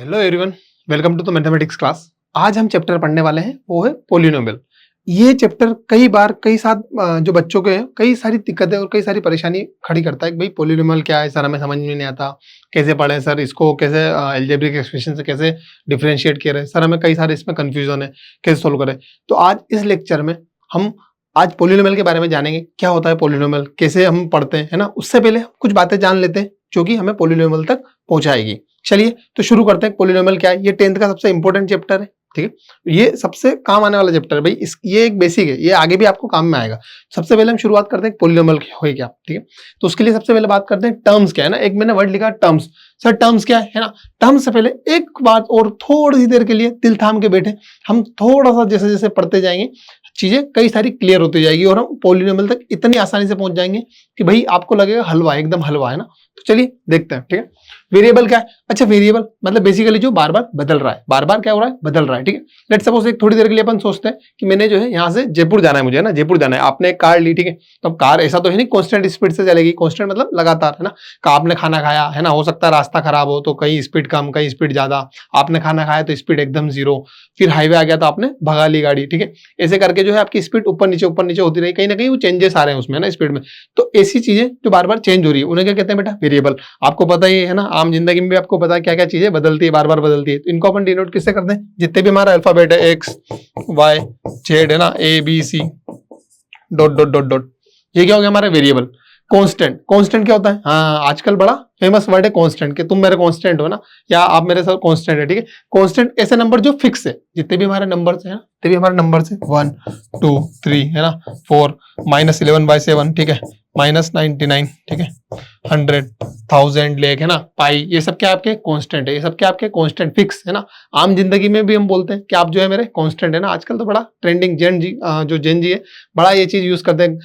Hello everyone, welcome to the mathematics class. आज हम chapter पढ़ने वाले हैं, वो है पॉलिनोमियल। ये चैप्टर कई बार कई साथ जो बच्चों के कई सारी दिक्कतें और कई सारी परेशानी खड़ी करता है कि भाई पॉलिनोमियल क्या है सर, हमें समझ में नहीं आता, कैसे पढ़ें सर, इसको कैसे अलजेब्रिक एक्सप्रेशन से कैसे डिफरेंशिएट किया जाए सर, हमें कई सारे इसमें कंफ्यूजन है, कैसे सोल्व करें। तो आज इस लेक्चर में हम आज पॉलिनोमियल के बारे में जानेंगे, क्या होता है पॉलिनोमियल, कैसे हम पढ़ते हैं, है ना। उससे पहले हम कुछ बातें जान लेते हैं जो कि हमें पॉलिनोमियल तक पहुंचाएगी। चलिए तो शुरू करते हैं। पॉलिनोमियल क्या है? ये 10th का सबसे इंपॉर्टेंट चैप्टर है, ठीक है। ये सबसे काम आने वाला चैप्टर है भाई। ये एक बेसिक है, ये आगे भी आपको काम में आएगा। सबसे पहले हम शुरुआत करते हैं पॉलिनोमियल है क्या, ठीक है। तो उसके लिए सबसे पहले बात करते हैं टर्म्स क्या है ना। एक मैंने वर्ड लिखा टर्म्स। सर टर्म्स क्या है ना। टर्म्स से पहले एक बात और थोड़ी सी देर के लिए दिल थाम के बैठे। हम थोड़ा सा जैसे जैसे पढ़ते जाएंगे चीजें कई सारी क्लियर होती जाएगी और हम पॉलिनोमियल तक इतनी आसानी से पहुंच जाएंगे कि भाई आपको लगेगा हलवा, एकदम हलवा है ना। तो चलिए देखते हैं, ठीक है। वेरिएबल क्या है? अच्छा, वेरिएबल मतलब बेसिकली जो बार बार बदल रहा है, बार बार क्या हो रहा है, बदल रहा है, ठीक है। लेट्स सपोज एक थोड़ी देर के लिए अपन सोचते हैं कि मैंने जो है यहाँ से जयपुर जाना है, मुझे ना जयपुर जाना है। आपने एक कार ली, ठीक है। तो कार ऐसा तो है नहीं कांस्टेंट स्पीड से चलेगी, कांस्टेंट मतलब लगातार, है ना। आपने खाना खाया है ना, हो सकता है रास्ता खराब हो तो कहीं स्पीड कम कहीं स्पीड ज्यादा। आपने खाना खाया तो स्पीड एकदम 0, फिर हाईवे आ गया तो आपने भगा ली गाड़ी, ठीक है। ऐसे करके जो है आपकी स्पीड ऊपर नीचे होती रही, कहीं ना कहीं वो चेंजेस आ रहे हैं उसमें ना स्पीड में। तो ऐसी चीजें जो बार बार चेंज हो रही है उन्हें क्या कहते हैं बेटा? वेरिएबल। आपको पता ही है ना, आम जिंदगी में भी आपको पता है क्या क्या चीजें बदलती है, बार बार बदलती है। तो इनको अपन डिनोट किससे करते हैं? जितने भी हमारा अल्फाबेट है, एक्स वाई जेड, है ना, A B C dot dot dot dot, ये क्या हो गया हमारा वेरिएबल। कांस्टेंट, कांस्टेंट क्या होता है? हाँ, आजकल बड़ा फेमस वर्ड है कांस्टेंट, कि तुम मेरे कांस्टेंट हो ना, या आप मेरे साथ कांस्टेंट है, ठीक है। कांस्टेंट ऐसे नंबर जो फिक्स है, जितने भी हमारे नंबर्स हैं, जितने भी हमारे नंबर्स हैं 1 2 3, है ना, 4 -11/7, ठीक है, -99, ठीक है, 100 1000 लाख, है ना, पाई, ये सब क्या आपके कांस्टेंट है, ये सब क्या आपके कांस्टेंट फिक्स है ना। आम जिंदगी में भी हम बोलते हैं कि आप जो है मेरे कांस्टेंट है ना। आजकल तो बड़ा ट्रेंडिंग जेन जी है, बड़ा ये चीज यूज करते हैं,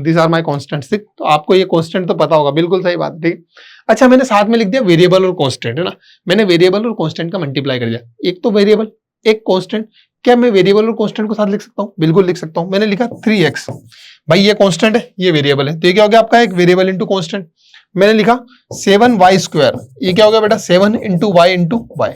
दिस आर माय कांस्टेंट्स। तो आपको ये कांस्टेंट तो पता होगा, बिल्कुल सही बात, ठीक है। अच्छा, मैंने साथ में लिख दिया वेरिएबल और कांस्टेंट, है ना। मैंने वेरिएबल और कांस्टेंट का मल्टीप्लाई कर दिया, एक तो वेरिएबल एक कांस्टेंट। क्या मैं वेरिएबल और कांस्टेंट को साथ लिख सकता हूँ? बिल्कुल लिख सकता हूँ। मैंने लिखा 3x, भाई ये कांस्टेंट है, ये वेरिएबल है, तो ये क्या हो गया आपका? एक वेरिएबल इंटू कांस्टेंट। मैंने लिखा 7y², ये क्या हो गया बेटा? 7 into Y into Y,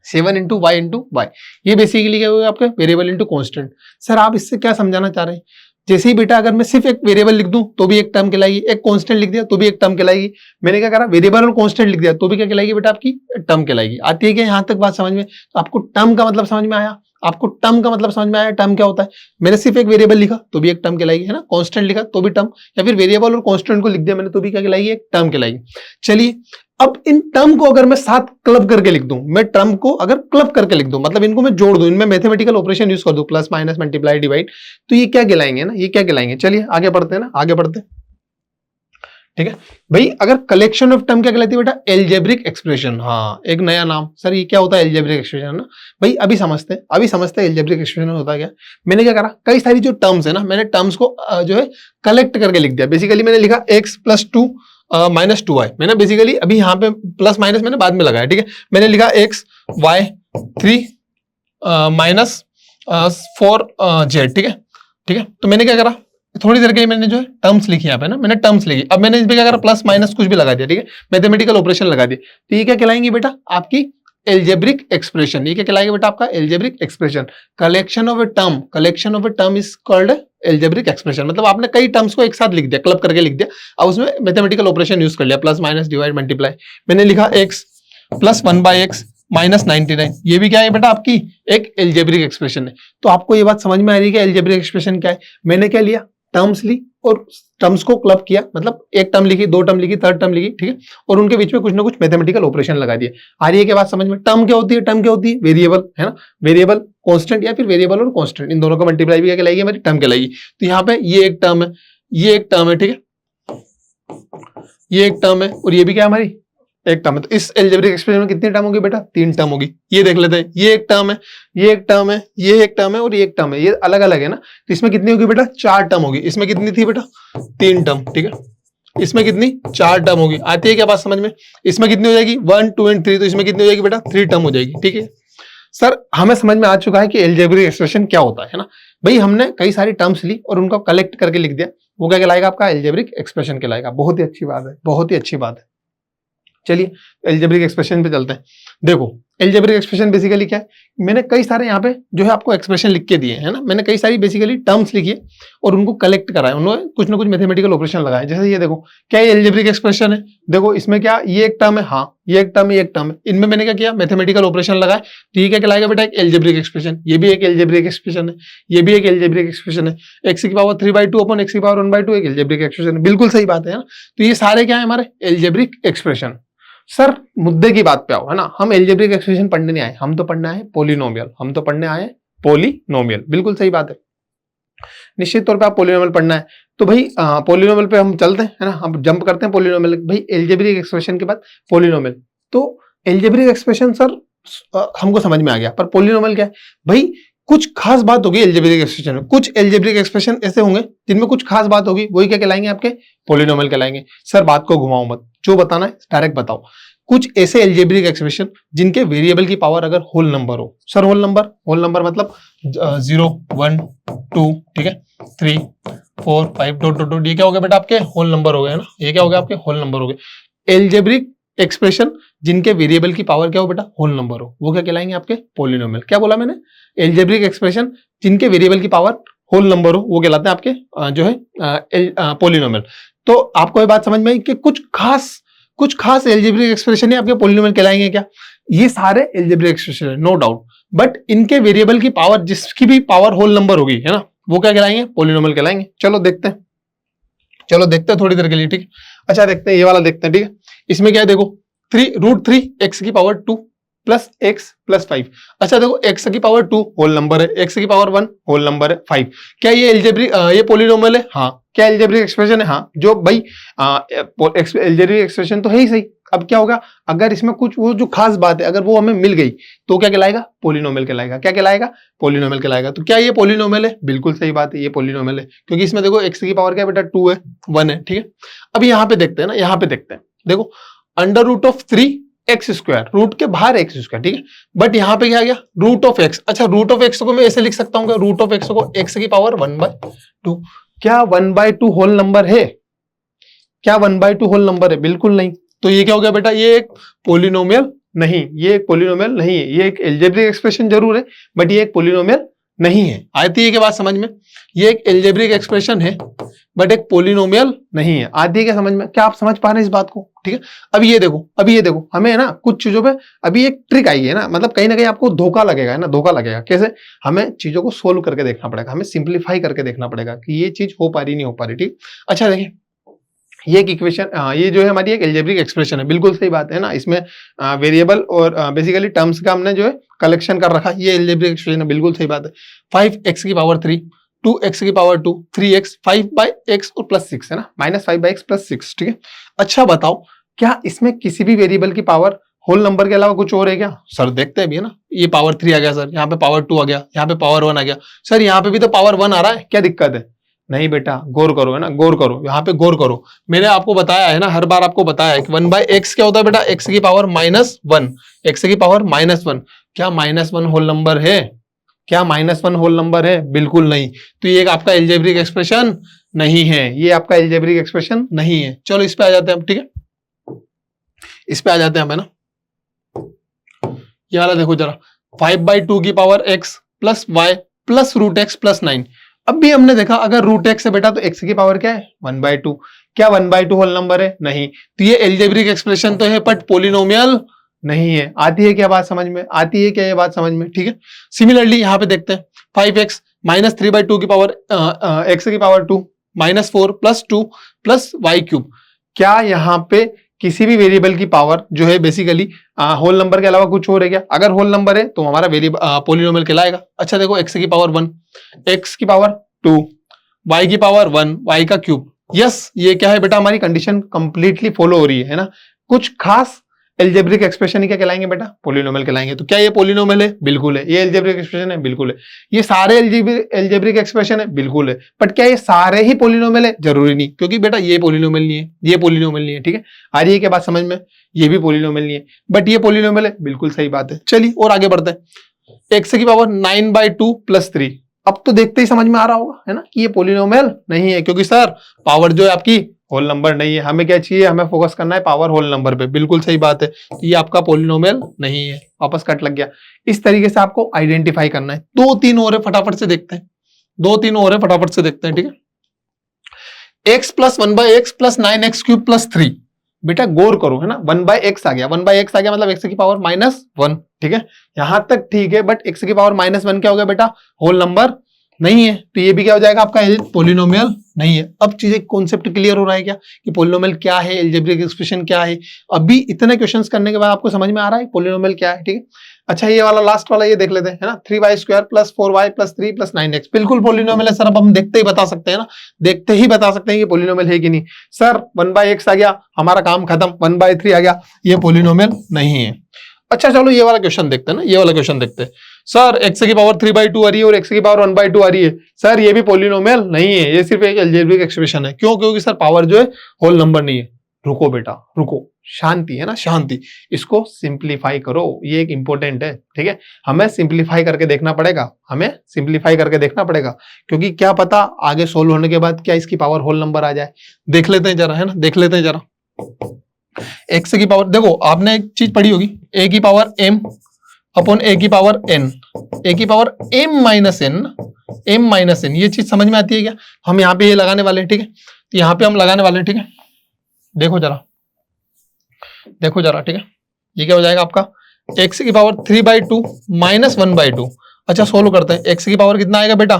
7 into Y into Y, ये बेसिकली क्या हो गया आपका? Variable into constant. सर आप इससे क्या समझाना चाह रहे हैं? जैसे ही बेटा अगर मैं सिर्फ एक वेरिएबल लिख दूं तो भी एक टर्म कहलाएगी, एक कांस्टेंट लिख दिया तो भी एक टर्म कहलाएगी। मैंने क्या करा? वेरिएबल और कांस्टेंट लिख दिया तो भी क्या कहलाएगी बेटा? आपकी टर्म कहलाएगी। आती है क्या यहाँ तक बात समझ में? तो आपको टर्म का मतलब समझ में आया? आपको टर्म का मतलब समझ में आया? टर्म क्या होता है? मैंने सिर्फ एक वेरिएबल लिखा तो भी एक टर्म कहलाएगी, है ना। कांस्टेंट लिखा तो भी टर्म, या फिर वेरिएबल और कांस्टेंट को लिख दिया मैंने तो भी क्या कहलाएगी? एक टर्म कहलाएगी। चलिए, अब इन टर्म को अगर मैं साथ क्लब करके लिख दूं, मैं टर्म को अगर क्लब करके लिख दूं, मतलब इनको मैं जोड़ दूं, इनमें मैथमेटिकल ऑपरेशन यूज कर दूं, प्लस माइनस मल्टीप्लाई डिवाइड, तो ये क्या कहलाएंगे ना? ये क्या कहलाएंगे? चलिए आगे बढ़ते हैं ना, आगे बढ़ते हैं, ठीक है भाई। अगर कलेक्शन ऑफ टर्म क्या कहलाती है बेटा? Algebraic expression. हाँ, एक नया नाम। सर ये क्या होता है एल्जेब्रिक एक्सप्रेशन ना? भाई अभी समझते हैं एल्जेब्रिक एक्सप्रेशन होता क्या। मैंने क्या करा? कई सारी जो टर्म्स है ना, मैंने टर्म्स को जो है कलेक्ट करके लिख दिया। बेसिकली मैंने लिखा x + 2 - 2y। मैंने बेसिकली अभी यहाँ पे प्लस माइनस मैंने बाद में लगाया, ठीक है। मैंने लिखा x y 3 -4z, ठीक है, ठीक है। तो मैंने क्या करा? थोड़ी देर के लिए मैंने जो है टर्म्स लिखी यहाँ पे ना, मैंने टर्म्स लिखी। अब मैंने इस पे क्या करा? प्लस माइनस कुछ भी लगा दिया, ठीक है, मैथमेटिकल ऑपरेशन लगा दिया। तो ये क्या कहलाएंगे बेटा? आपकी एल्जेब्रिक एक्सप्रेशन। ये क्या कहलाएगा बेटा? आपका algebraic expression. Collection of a term is called algebraic expression. मतलब आपने कई टर्म्स को एक साथ लिख दिया, क्लब करके लिख दिया, अब उसमें मैथमेटिकल ऑपरेशन यूज कर लिया, प्लस माइनस डिवाइड मल्टीप्लाई। मैंने लिखा x + 1/x -99, ये भी क्या है बेटा? आपकी एक एल्जेब्रिक एक्सप्रेशन है। तो आपको ये बात समझ में आ रही है कि एल्जेब्रिक एक्सप्रेशन क्या है? मैंने क्या लिया? टर्म्स ली और टर्म्स को क्लब किया, मतलब एक टर्म लिखी, दो टर्म लिखी, थर्ड टर्म लिखी, ठीक है, और उनके बीच में कुछ ना कुछ मैथमेटिकल ऑपरेशन लगा दिए। आ रही है क्या बात समझ में? टर्म क्या होती है? टर्म क्या होती है? वेरिएबल, है ना, वेरिएबल कांस्टेंट, या फिर वेरिएबल और कांस्टेंट, इन दोनों का मल्टीप्लाई भी क्या कहलाएगी? हमारी टर्म कहलाएगी। तो यहाँ पे ये एक टर्म है, ये एक टर्म है, ठीक है, ये एक टर्म है, और ये भी क्या हमारी एक टर्म है। तो इस एल्जेब्रिक एक्सप्रेशन में कितनी टर्म होगी बेटा? 3 टर्म होगी। ये देख लेते हैं, ये एक टर्म है, ये एक टर्म है, ये एक टर्म है, और ये एक टर्म है, ये अलग अलग है ना। तो इसमें कितनी होगी बेटा? 4 टर्म होगी। इसमें कितनी थी बेटा? 3 टर्म, ठीक है। इसमें कितनी? 4 टर्म होगी। आती है क्या बात समझ में? इसमें कितनी हो जाएगी? 1 2 और 3, तो इसमें कितनी हो जाएगी बेटा? 3 टर्म हो जाएगी, ठीक है। सर हमें समझ में आ चुका है कि एल्जेब्रिक एक्सप्रेशन क्या होता है ना। भाई हमने कई सारी टर्म्स ली और उनको कलेक्ट करके लिख दिया, वो क्या कहलाएगा? आपका एल्जेब्रिक एक्सप्रेशन कहलाएगा। बहुत ही अच्छी बात है, बहुत ही अच्छी बात है। चलिए एल्जेब्रिक एक्सप्रेशन पे चलते हैं। देखो एल्जेब्रिक एक्सप्रेशन बेसिकली क्या है, मैंने कई सारे यहाँ पे जो है आपको एक्सप्रेशन लिख के दिए है ना, मैंने कई सारी बेसिकली टर्म्स लिखी है और उनको कलेक्ट करा है, उन्होंने कुछ ना कुछ मैथमेटिकल ऑपरेशन लगाए। जैसे ये देखो, क्या ये एल्जेब्रिक एक्सप्रेशन है, देखो इसमें क्या ये एक टर्म है, हाँ ये एक टर्म है, ये एक टर्म है, इनमें मैंने क्या किया, मैथमेटिकल ऑपरेशन लगाए, तो ये क्या कहलाएगा बेटा, एक एल्जेब्रिक एक्सप्रेशन। ये भी एक एल्जेब्रिक एक्सप्रेशन है, ये भी एक एल्जेब्रिक एक्सप्रेशन है। x की पावर 3/2 अपॉन x की पावर 1/2 एक एल्जेब्रिक एक्सप्रेशन है। बिल्कुल सही बात है ना। तो ये सारे क्या है हमारे एल्जेब्रिक एक्सप्रेशन। सर मुद्दे की बात पे आओ, है ना, हम एल्जेब्रिक एक्सप्रेशन पढ़ने नहीं आए, हम तो पढ़ने आए पॉलिनोमियल, हम तो पढ़ने आए पॉलिनोमियल। बिल्कुल सही बात है, निश्चित तौर पे आप पॉलिनोमियल पढ़ना है। तो भाई पॉलिनोमियल पे हम चलते हैं, है ना, हम जंप करते हैं पॉलिनोमियल। भाई एल्जेब्रिक एक्सप्रेशन के बाद पॉलिनोमियल, तो एल्जेब्रिक एक्सप्रेशन सर हमको समझ में आ गया, पर पॉलिनोमियल क्या है भाई, कुछ खास बात होगी एल्जेब्रिक एक्सप्रेशन में। कुछ एल्जेब्रिक एक्सप्रेशन ऐसे होंगे जिनमें कुछ खास बात होगी, वही क्या कहलाएंगे, आपके पॉलिनोमियल कहलाएंगे। सर बात को घुमाओ मत, जो बताना है डायरेक्ट बताओ। कुछ ऐसे एल्जेब्रिक एक्सप्रेशन जिनके वेरिएबल की पावर अगर होल नंबर हो। सर होल नंबर मतलब 0 1 2, ठीक है, 3 4 5 डॉट डॉट डॉट, ये क्या हो गया बेटा, आपके होल नंबर हो गए ना, ये क्या हो गया, आपके होल नंबर हो गए। एल्जेब्रिक एक्सप्रेशन जिनके वेरिएबल की पावर क्या हो बेटा, होल नंबर हो, वो क्या कहलाएंगे, आपके पॉलिनोमियल। क्या बोला मैंने, एल्जेब्रिक एक्सप्रेशन जिनके वेरिएबल की पावर होल नंबर हो, वो कहलाते हैं आपके जो है पॉलिनोमियल। तो आपको ये बात समझ में आई कि कुछ खास एल्जेब्रिक एक्सप्रेशन है आपके पॉलिनोमियल कहलाएंगे क्या। ये सारे एल्जेब्रिक एक्सप्रेशन है, नो डाउट, बट इनके वेरिएबल की पावर, जिसकी भी पावर होल नंबर होगी, है ना, वो क्या कहलाएंगे, पॉलिनोमियल कहलाएंगे। चलो देखते हैं थोड़ी देर के लिए, ठीक है। अच्छा देखते हैं, ये वाला देखते हैं, ठीक है। इसमें क्या है, देखो 3√3 x की पावर 2 प्लस x प्लस 5। अच्छा देखो, x की पावर 2 होल नंबर है, x की पावर 1 होल नंबर है, 5। क्या ये एल्जेब्रिक, ये पॉलिनोमियल है, हाँ। क्या एल्जेब्रिक एक्सप्रेशन है, हाँ। जो भाई एल्जेब्रिक एक्सप्रेशन तो है ही सही। अब क्या होगा, अगर इसमें कुछ वो जो खास बात है अगर वो हमें मिल गई, तो क्या कहलाएगा, पॉलिनोमियल कहलाएगा। क्या कहलाएगा, पॉलिनोमियल कहलाएगा। तो क्या ये पॉलिनोमियल है, बिल्कुल सही बात है, ये पॉलिनोमियल है, क्योंकि इसमें देखो x की पावर क्या है बेटा, 2 है, 1 है, ठीक है। अब यहाँ पे देखते हैं ना, यहाँ पे देखते हैं, देखो √3x², रूट के बाहर x², ठीक है। बट यहाँ पे क्या आ गया, √x। अच्छा √x को मैं ऐसे लिख सकता हूँ, √x को x की पावर 1/2। क्या 1/2 होल नंबर है, क्या 1/2 होल नंबर है, बिल्कुल नहीं। तो ये क्या हो गया बेटा, ये एक पॉलिनोमियल नहीं, ये एक पॉलिनोमियल नहीं है, ये एक एल्जेब्रिक एक्सप्रेशन जरूर है, बट ये एक पॉलिनोमियल नहीं है। आती है क्या बात समझ में, ये एक एल्जेब्रिक एक्सप्रेशन है बट एक पॉलिनोमियल नहीं है। आती है क्या समझ में, क्या आप समझ पा रहे हैं इस बात को, ठीक है। अभी ये देखो, हमें है ना कुछ चीजों पे अभी एक ट्रिक आई है ना, मतलब कहीं ना कहीं आपको धोखा लगेगा, है ना, धोखा लगेगा। कैसे, हमें चीजों को सोल्व करके देखना पड़ेगा, हमें सिंप्लीफाई करके देखना पड़ेगा कि ये चीज हो पा रही नहीं हो पा रही, ठीक। अच्छा देखिए, ये एक इक्वेशन, ये जो है हमारी एक एल्जेब्रिक एक्सप्रेशन है, बिल्कुल सही बात है ना। इसमें वेरिएबल और बेसिकली टर्म्स का हमने जो है कलेक्शन कर रखा, ये एल्जेब्रिक एक्सप्रेशन है, बिल्कुल सही बात है। 5x की पावर 3, 2x की पावर 2, 3x, 5/x और प्लस 6 है ना, -5/x प्लस 6, ठीक है। अच्छा बताओ, क्या इसमें किसी भी वेरिएबल की पावर होल नंबर के अलावा कुछ और है क्या। सर देखते हैं अभी, है ना, ये पावर 3 आ गया सर, यहाँ पे पावर 2 आ गया, यहाँ पे पावर 1 आ गया, सर यहाँ पे भी तो पावर 1 आ रहा है, क्या दिक्कत है। नहीं बेटा, गौर करो, है ना, गौर करो, यहाँ पे गौर करो। मैंने आपको बताया है ना, हर बार आपको बताया है कि 1/x क्या होता है बेटा, x की पावर -1, x की पावर -1। क्या -1 होल नंबर है, क्या -1 होल नंबर है, बिल्कुल नहीं। तो ये आपका एल्जेब्रिक एक्सप्रेशन नहीं है, ये आपका एल्जेब्रिक एक्सप्रेशन नहीं है। चलो इस पे आ जाते हैं हम, ठीक है, इस पे आ जाते हैं हम, है ना। ये वाला देखो जरा, 5/2 की power x plus y plus √x plus 9। अब भी हमने देखा, अगर √x है बेटा तो x की पावर क्या है, 1/2। क्या 1/2 होल नंबर है, नहीं। तो ये एल्जेब्रिक एक्सप्रेशन तो है बट पॉलिनोमियल नहीं है। आती है क्या बात समझ में, आती है क्या ये बात समझ में, ठीक है। सिमिलरली यहाँ पे देखते हैं, 5x -3/2 की पावर x की पावर 2 -4 प्लस 2 प्लस y³। क्या यहाँ पे किसी भी वेरिएबल की पावर जो है बेसिकली होल नंबर के अलावा कुछ और है क्या। अगर होल नंबर है तो हमारा वेरिएबल पॉलिनोमियल कहलाएगा। अच्छा देखो, x की पावर 1, x की पावर 2, y की पावर 1, y³। यस, ये क्या है बेटा, हमारी कंडीशन कंप्लीटली फॉलो हो रही है ना। कुछ खास एल्जेब्रिक एक्सप्रेशन ही क्या कहलाएंगे बेटा, पॉलिनोमियल कहलाएंगे। तो क्या ये पॉलिनोमियल है, बिल्कुल है। ये एल्जेब्रिक एक्सप्रेशन है, बिल्कुल है। ये सारे एल्जेब्रिक एक्सप्रेशन है, बिल्कुल है। बट क्या ये सारे ही पॉलिनोमियल है, जरूरी नहीं, क्योंकि बेटा ये पॉलिनोमियल नहीं है, ये पॉलिनोमियल नहीं है, ठीक है। आ रही है क्या बात समझ में, ये भी पॉलिनोमियल नहीं है बट ये पॉलिनोमियल है, बिल्कुल सही बात है। चलिए और आगे बढ़ते हैं, x की पावर 9/2 प्लस 3। अब तो देखते ही समझ में आ रहा होगा, है ना, कि ये पॉलिनोमियल नहीं है, क्योंकि सर पावर जो है आपकी होल नंबर नहीं है। हमें क्या चाहिए, हमें फोकस करना है पावर होल नंबर पे। बिल्कुल सही बात है, तो ये आपका पोलिनोमियल नहीं है, वापस कट लग गया। इस तरीके से आपको आइडेंटिफाई करना है। 2-3 और है, फटाफट से देखते हैं, 2-3 और है, फटाफट से देखते हैं, ठीक है। x plus 1/x plus 9x cube plus 3, बेटा गौर करो, है ना, 1/x आ गया, 1/x आ गया मतलब x की पावर -1, ठीक है, यहां तक ठीक है। बट x की पावर -1 क्या हो गया बेटा, होल नंबर नहीं है, तो ये भी क्या हो जाएगा आपका, पोलिनोमियल नहीं है। अब चीजें कॉन्सेप्ट क्लियर हो रहा है क्या, कि पोलिनोमियल क्या है, अलजेब्रिक एक्सप्रेशन क्या है। अभी इतने क्वेश्चंस करने के बाद आपको समझ में आ रहा है पोलिनोमियल क्या है, ठीक है। अच्छा ये वाला लास्ट वाला ये देख लेते हैं, है ना, 3y² plus 4y plus 3 plus 9x, बिल्कुल पोलिनोमियल है सर। अब हम देखते ही बता सकते हैं ना, देखते ही बता सकते हैं कि पोलिनोमियल है कि नहीं। सर 1/x आ गया, हमारा काम खत्म, 1/3 आ गया, ये पोलिनोमियल नहीं है। अच्छा चलो ये वाला क्वेश्चन देखते हैं ना, ये वाला क्वेश्चन देखते हैं। सर x की पावर 3/2 आ रही है और x की पावर 1/2 आ रही है, सर ये भी पोलिनोमियल नहीं है, ये सिर्फ एक अलजेब्रिक एक्सप्रेशन है। क्यों, क्योंकि सर पावर जो है होल नंबर नहीं है। रुको बेटा रुको, शांति, है ना, शांति, इसको सिंप्लीफाई करो, ये एक इंपॉर्टेंट है, ठीक है। हमें सिंप्लीफाई करके देखना पड़ेगा, हमें सिंप्लीफाई करके देखना पड़ेगा, क्योंकि क्या पता आगे सोल्व होने के बाद क्या इसकी पावर होल नंबर आ जाए। देख लेते हैं जरा, है ना, देख लेते हैं जरा। x की पावर देखो, आपने एक चीज पढ़ी होगी, a की पावर m अपॉन a की पावर n, a की पावर m माइनस n, ये चीज समझ में आती है क्या। हम यहाँ पे ये लगाने वाले हैं, ठीक है, तो यहाँ पे हम लगाने वाले हैं, ठीक है। देखो जरा, देखो जरा, ठीक है, ये क्या हो जाएगा आपका, x की पावर 3/2 माइनस 1/2। अच्छा सोल्व करते हैं, x की पावर कितना आएगा बेटा,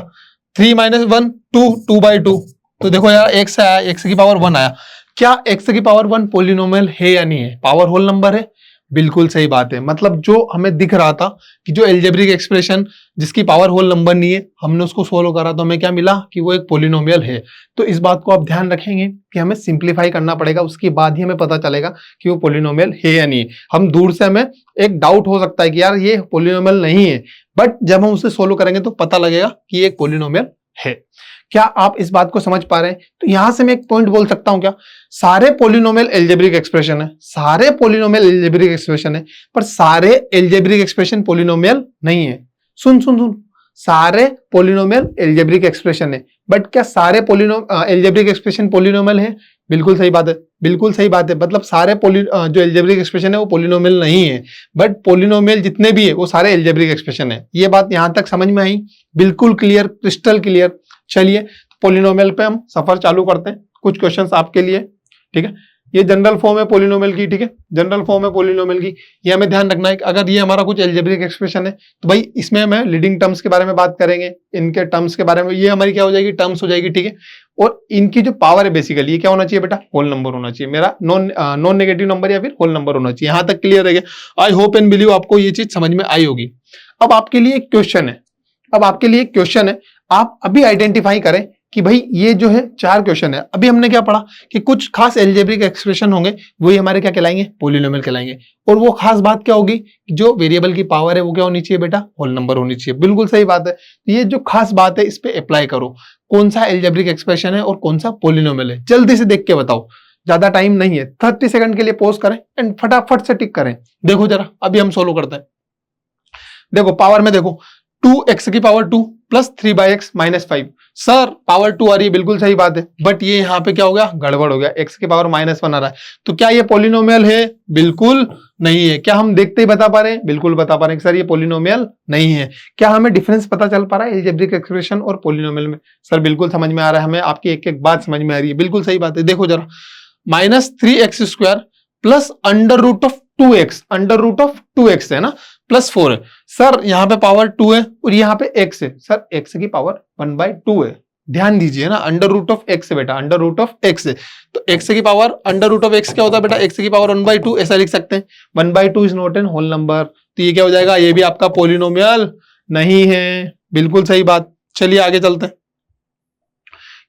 3 - 1 2, 2/2। तो देखो यार x आया, x की पावर 1 आया। क्या x की पावर 1 पोलिनोमियल है या नहीं है, पावर होल नंबर है। बिल्कुल सही बात है, मतलब जो हमें दिख रहा था कि जो एल्जेब्रिक एक्सप्रेशन जिसकी पावर होल नंबर नहीं है, हमने उसको सोल्व करा तो हमें क्या मिला कि वो एक पोलिनोमियल है। तो इस बात को आप ध्यान रखेंगे कि हमें सिंप्लीफाई करना पड़ेगा, उसके बाद ही हमें पता चलेगा कि वो पोलिनोमियल है या नहीं है। हम दूर से हमें एक डाउट हो सकता है कि यार ये पोलिनोमियल नहीं है, बट जब हम उसे सोल्व करेंगे तो पता लगेगा कि ये एक पोलिनोमियल है। क्या आप इस बात को समझ पा रहे हैं। तो यहां से मैं एक पॉइंट बोल सकता हूं क्या, सारे पोलिनोमियल एल्जेब्रिक एक्सप्रेशन है, सारे पोलिनोमियल एल्जेब्रिक एक्सप्रेशन है, पर सारे एल्जेब्रिक एक्सप्रेशन पोलिनोमियल नहीं है। सुन सुन सुन, सारे पोलिनोमियल एल्जेब्रिक एक्सप्रेशन है, बट क्या सारे एल्जेब्रिक एक्सप्रेशन पोलिनोमियल है। बिल्कुल सही बात है, बिल्कुल सही बात है, मतलब सारे जो एल्जेब्रिक एक्सप्रेशन है वो पोलिनोमियल नहीं है, बट पोलिनोमियल जितने भी है वो सारे एल्जेब्रिक एक्सप्रेशन है। ये बात यहां तक समझ में आई, बिल्कुल क्लियर, क्रिस्टल क्लियर। चलिए पोलिनोमियल पे हम सफर चालू करते हैं, कुछ क्वेश्चंस आपके लिए, ठीक है। ये जनरल फॉर्म है पोलिनोमियल की, ठीक है, जनरल फॉर्म है पोलिनोमियल की। ये हमें ध्यान रखना है कि अगर ये हमारा कुछ एल्जेब्रिक एक्सप्रेशन है तो भाई इसमें हमें लीडिंग टर्म्स के बारे में बात करेंगे, इनके टर्म्स के बारे में, ये हमारी क्या हो जाएगी, टर्म्स हो जाएगी, ठीक है। और इनकी जो पावर है बेसिकली ये क्या होना चाहिए बेटा, होल नंबर होना चाहिए, मेरा नॉन नेगेटिव नंबर या फिर होल नंबर होना चाहिए। यहां तक क्लियर है। आई होप एंड बिलीव आपको ये चीज समझ में आई होगी। अब आपके लिए एक क्वेश्चन है, अब आपके लिए एक क्वेश्चन है, आप अभी आइडेंटिफाई करें कि भाई ये जो है 4 क्वेश्चन है। अभी हमने क्या पढ़ा कि कुछ खास एल्जेब्रिक एक्सप्रेशन होंगे, वही हमारे क्या कहलाएंगे, पोलिनोमियल कहलाएंगे। और वो खास बात क्या होगी, जो वेरिएबल की पावर है वो क्या होनी चाहिए बेटा, होल नंबर होनी चाहिए। बिल्कुल सही बात है, ये जो खास बात है इस पे अप्लाई करो, कौन सा एल्जेब्रिक एक्सप्रेशन है और कौन सा पोलिनोमियल है, जल्दी से देख के बताओ, ज्यादा टाइम नहीं है। 30 सेकंड के लिए पॉज करें एंड फटाफट से टिक करें। देखो जरा, अभी हम सोल्व करते हैं। देखो पावर में देखो, 2x की power 2 plus 3/x minus 5। Sir power 2 आ रही है, बिल्कुल सही बात है, बट ये यहाँ पे क्या हो गया, गड़बड़ हो गया, x की पावर -1 आ रहा है। तो क्या ये पोलिनोमियल है, बिल्कुल नहीं है। क्या हम देखते ही बता पा रहे हैं, बिल्कुल बता पा रहे हैं कि सर ये पोलिनोमियल नहीं है। क्या हमें डिफरेंस पता चल पा रहा है एल्जेब्रिक एक्सप्रेशन और पोलिनोमियल में, सर बिल्कुल समझ में आ रहा है हमें, आपकी एक एक बात समझ में आ रही है, बिल्कुल सही बात है। देखो जरा, -3x² प्लस √2x, √2x है ना, प्लस 4 है। सर यहाँ पे पावर 2 है और यहाँ पे x है, सर x की पावर 1/2 है। ध्यान दीजिए ना, √x है बेटा, √x है, तो x की पावर √x क्या होता है बेटा, x की पावर 1/2 ऐसा लिख सकते हैं। 1/2 is not an whole number, तो ये क्या हो जाएगा, ये भी आपका पोलिनोमियल नहीं है। बिल्कुल सही बात। चलिए आगे चलते हैं,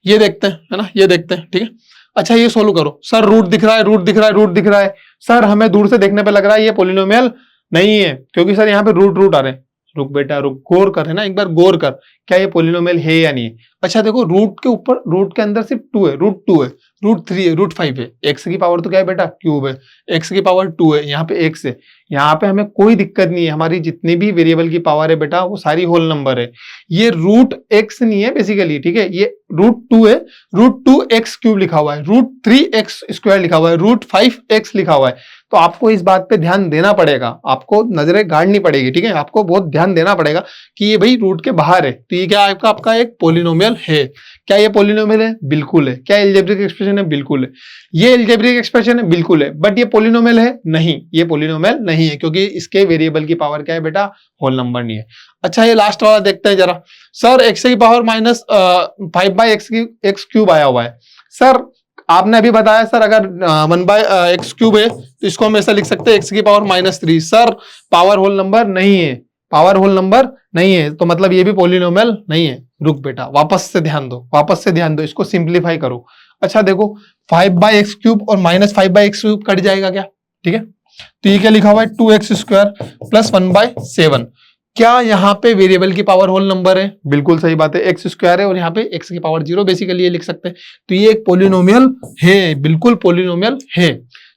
ये देखते हैं, है ना, ये देखते हैं, ठीक है। अच्छा ये सोल्व करो। सर रूट दिख रहा है, रूट दिख रहा है, रूट दिख रहा है। सर हमें दूर से देखने पे लग रहा है ये पोलिनोमियल नहीं है, क्योंकि सर यहाँ पे रूट आ रहे हैं। रुक बेटा रुक, गौर कर, है ना, एक बार गौर कर, क्या ये पोलिनोमियल है या नहीं है। अच्छा देखो, रूट के ऊपर, रूट के अंदर सिर्फ 2 है, रूट 2 है, रूट 3 है, रूट 5 है, एक्स की पावर तो क्या है बेटा, क्यूब है, एक्स की पावर 2 है, यहाँ पे एक्स है, यहाँ पे हमें कोई दिक्कत नहीं है, हमारी जितनी भी वेरिएबल की पावर है बेटा वो सारी होल नंबर है। ये रूट एक्स नहीं है बेसिकली, ठीक है, ये रूट 2 है, रूट 2 एक्स क्यूब लिखा हुआ है, रूट 3 एक्स स्क्वायर लिखा हुआ है, रूट 5 एक्स लिखा हुआ है। तो आपको इस बात पे ध्यान देना पड़ेगा, आपको नजरें गाड़नी पड़ेगी, ठीक है, आपको बहुत ध्यान देना पड़ेगा कि ये भाई रूट के बाहर है, तो ये क्या आपका आपका एक पोलिनोमियल है। क्या ये पोलिनोमियल है? बिल्कुल है। क्या एल्जेब्रिक एक्सप्रेशन है? बिल्कुल है। ये एल्जेब्रिक एक्सप्रेशन है? बिल्कुल है। बट ये पोलिनोमियल है? नहीं, ये पोलिनोमियल नहीं है, क्योंकि इसके वेरिएबल की पावर क्या है बेटा, होल नंबर नहीं है। अच्छा ये लास्ट वाला देखते हैं जरा। सर एक्स की पावर माइनस 5/x की एक्स क्यूब आया हुआ है। सर आपने अभी बताया सर अगर 1/x क्यूब है तो इसको हम ऐसा लिख सकते हैं एक्स की power -3। Sir power whole number नहीं है, पावर होल नंबर नहीं है, तो मतलब ये भी पोलिनोमियल नहीं है। रुक बेटा, वापस से ध्यान दो, वापस से ध्यान दो, इसको सिंप्लीफाई करो। अच्छा देखो 5/x क्यूब और -5/x क्यूब कट जाएगा क्या, ठीक है, तो ये क्या लिखा हुआ है 2x स्क्वायर प्लस 1/7। क्या यहाँ पे वेरिएबल की पावर होल नंबर है? बिल्कुल सही बात है, एक्स स्क्वायर है और यहाँ पे एक्स की पावर 0, बेसिकली ये लिख सकते हैं। तो ये एक पोलिनोमियल है, बिल्कुल पोलिनोमियल है।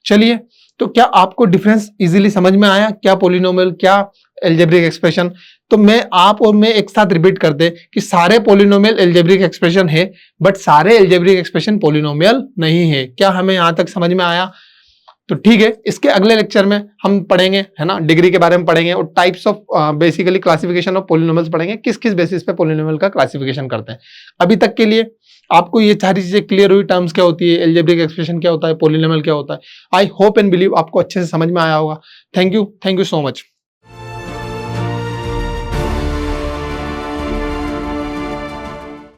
चलिए, तो क्या आपको डिफरेंस इजीली समझ में आया, क्या पोलिनोमियल क्या एल्जेब्रिक एक्सप्रेशन? तो मैं आप और मैं एक साथ रिपीट करते हैं कि सारे पोलिनोमियल एल्जेब्रिक एक्सप्रेशन है, बट सारे एल्जेब्रिक एक्सप्रेशन पोलिनोमियल नहीं है। क्या हमें यहां तक समझ में आया? तो ठीक है, इसके अगले लेक्चर में हम पढ़ेंगे, है ना, डिग्री के बारे में पढ़ेंगे और types of basically classification of polynomials पढ़ेंगे, किस किस बेसिस पे पोलिनोमियल का क्लासिफिकेशन करते हैं। अभी तक के लिए आपको ये सारी चीजें क्लियर हुई, टर्म्स क्या होती है, एल्जेब्रिक एक्सप्रेशन क्या होता है, पोलिनोमियल क्या होता है। आई होप एंड बिलीव आपको अच्छे से समझ में आया होगा। Thank you so much.